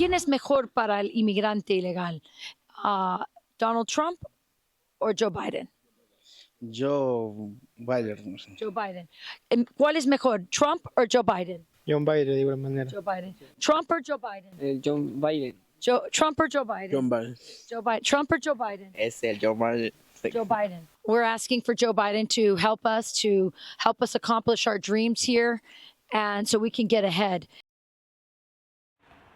¿Quién es mejor para el inmigrante ilegal? Donald Trump or Joe Biden? Joe Biden. Joe Biden. ¿Cuál es mejor, Trump or Joe Biden? John Biden, de igual manera. Joe Biden. Trump or Joe Biden? John Biden. Trump or Joe Biden? John Biden. Joe Biden. Trump or Joe Biden? Es el Joe Biden. Joe Biden. We're asking for Joe Biden to help us accomplish our dreams here, and so we can get ahead.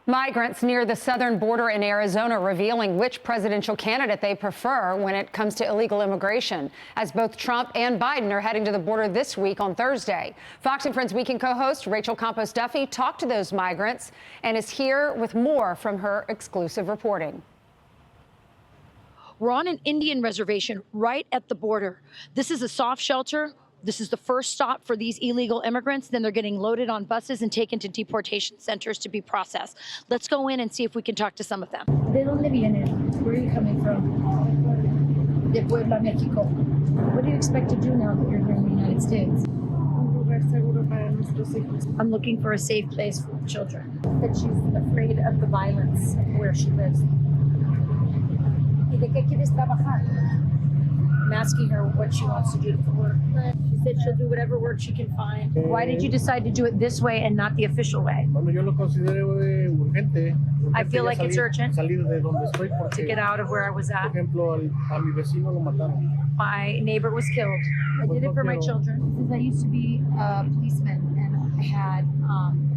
Migrants near the southern border in Arizona revealing which presidential candidate they prefer when it comes to illegal immigration, as both Trump and Biden are heading to the border this week on Thursday. Fox and Friends Weekend co-host Rachel Campos-Duffy talked to those migrants and is here with more from her exclusive reporting. We're on an Indian reservation right at the border. This is a soft shelter. This is the first stop for these illegal immigrants. Then they're getting loaded on buses and taken to deportation centers to be processed. Let's go in and see if we can talk to some of them. ¿De dónde vienen? Where are you coming from? De Puebla, Mexico. What do you expect to do now that you're here in the United States? I'm looking for a safe place for children. But she's afraid of the violence where she lives. ¿Y de qué quieres trabajar? I'm asking her what she wants to do for work. She said she'll do whatever work she can find. Why did you decide to do it this way and not the official way? Bueno, yo lo considero urgente. I feel like it's urgent Salir de donde estoy porque, to get out of where I was por at. ejemplo, a mi vecino lo mataron. My neighbor was killed. I did it for my children. Since I used to be a policeman and I had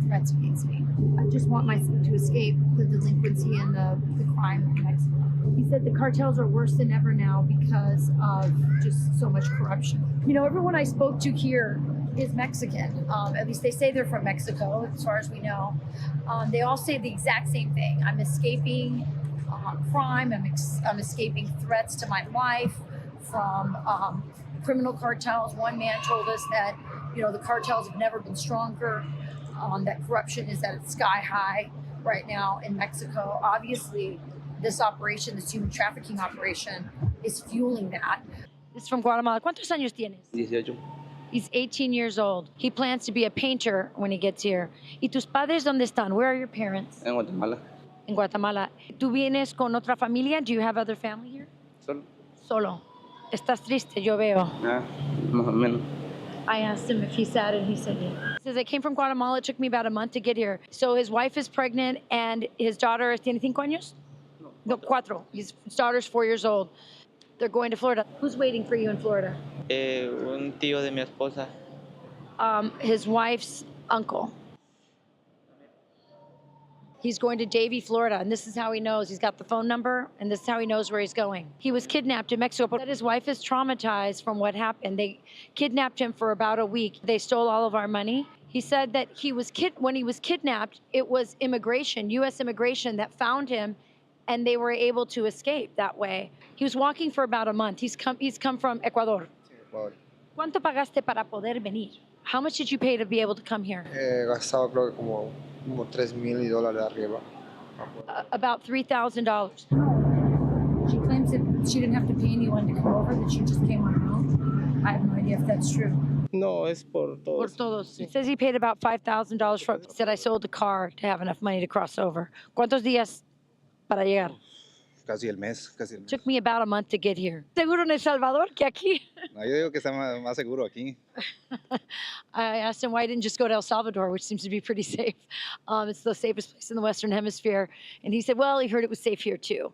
threats against me. I just want my son to escape the delinquency and the crime in Mexico. He said the cartels are worse than ever now because of just so much corruption. You know, everyone I spoke to here is Mexican. At least they say they're from Mexico, as far as we know. They all say the exact same thing. I'm escaping crime. I'm escaping threats to my life from criminal cartels. One man told us that, you know, the cartels have never been stronger. That corruption is at its sky high right now in Mexico. Obviously, this operation, this human trafficking operation, is fueling that. This is from Guatemala. ¿Cuántos años tienes? 18. He's 18 years old. He plans to be a painter when he gets here. ¿Y tus padres dónde están? Where are your parents? En Guatemala. In Guatemala. ¿Tú vienes con otra familia? Do you have other family here? Solo. Solo. Estás triste, yo veo. Ah, más o menos. I asked him if he's sad, and he said yeah. He says, I came from Guatemala. It took me about a month to get here. So his wife is pregnant, and his daughter tiene 5 años? No, 4. His daughter's 4 years old. They're going to Florida. Who's waiting for you in Florida? Un tío de mi esposa. His wife's uncle. He's going to Davie, Florida, and this is how he knows. He's got the phone number, and this is how he knows where he's going. He was kidnapped in Mexico, but his wife is traumatized from what happened. They kidnapped him for about a week. They stole all of our money. He said that when he was kidnapped, it was immigration, U.S. immigration, that found him, and they were able to escape that way. He was walking for about a month. He's come from Ecuador. Ecuador. ¿Cuánto pagaste para poder venir? How much did you pay to be able to come here? Gastado creo que como $3,000 arriba. About $3,000. She claims that she didn't have to pay anyone to come over, that she just came on her own. I have no idea if that's true. No, es por todos. Por todos. He says he paid about $5,000 for it. He said, I sold the car to have enough money to cross over. ¿Cuántos días para llegar? Casi el mes. Took me about a month to get here. Seguro en El Salvador que aquí. No, yo digo que está más seguro aquí. I asked him why he didn't just go to El Salvador, which seems to be pretty safe. It's the safest place in the Western Hemisphere. And he said, well, he heard it was safe here too.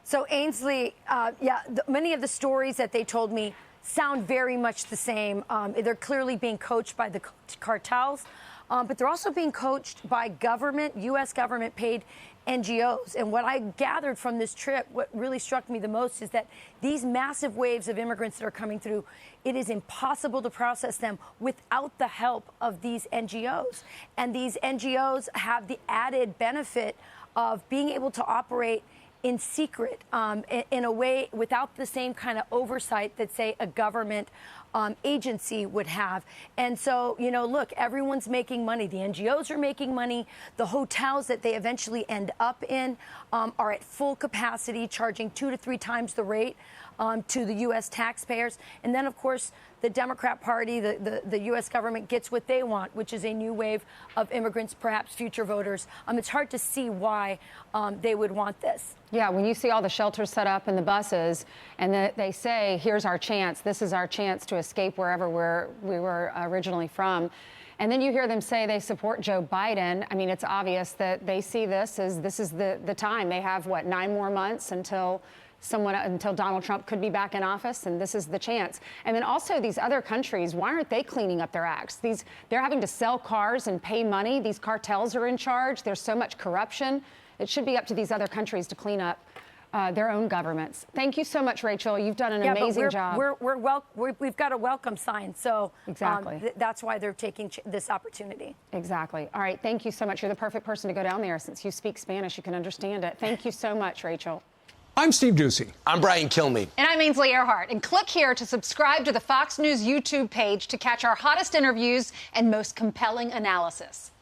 So Ainsley, many of the stories that they told me sound very much the same. They're clearly being coached by the cartels, but they're also being coached by government, U.S. government-paid NGOs. And what I gathered from this trip, what really struck me the most is that these massive waves of immigrants that are coming through, it is impossible to process them without the help of these NGOs. And these NGOs have the added benefit of being able to operate in secret, in a way without the same kind of oversight that, say, a government agency would have. And so, you know, look, everyone's making money. The NGOs are making money. The hotels that they eventually end up in are at full capacity, charging 2 to 3 times the rate to the U.S. taxpayers. And then, of course, the Democrat Party, the U.S. government gets what they want, which is a new wave of immigrants, perhaps future voters. It's hard to see why they would want this. Yeah, when you see all the shelters set up and the buses, and they say, here's our chance, this is our chance to escape wherever we were originally from. And then you hear them say they support Joe Biden. I mean, it's obvious that they see this as this is the time. They have, what, 9 more months until Donald Trump could be back in office, and this is the chance. And then also these other countries, why aren't they cleaning up their acts? They're having to sell cars and pay money. These cartels are in charge. There's so much corruption. It should be up to these other countries to clean up their own governments. Thank you so much, Rachel. You've done an amazing job. We've got a welcome sign, so exactly. That's why they're taking this opportunity. Exactly. All right, thank you so much. You're the perfect person to go down there since you speak Spanish. You can understand it. Thank you so much, Rachel. I'm Steve Ducey. I'm Brian Kilmeade. And I'm Ainsley Earhart. And click here to subscribe to the Fox News YouTube page to catch our hottest interviews and most compelling analysis.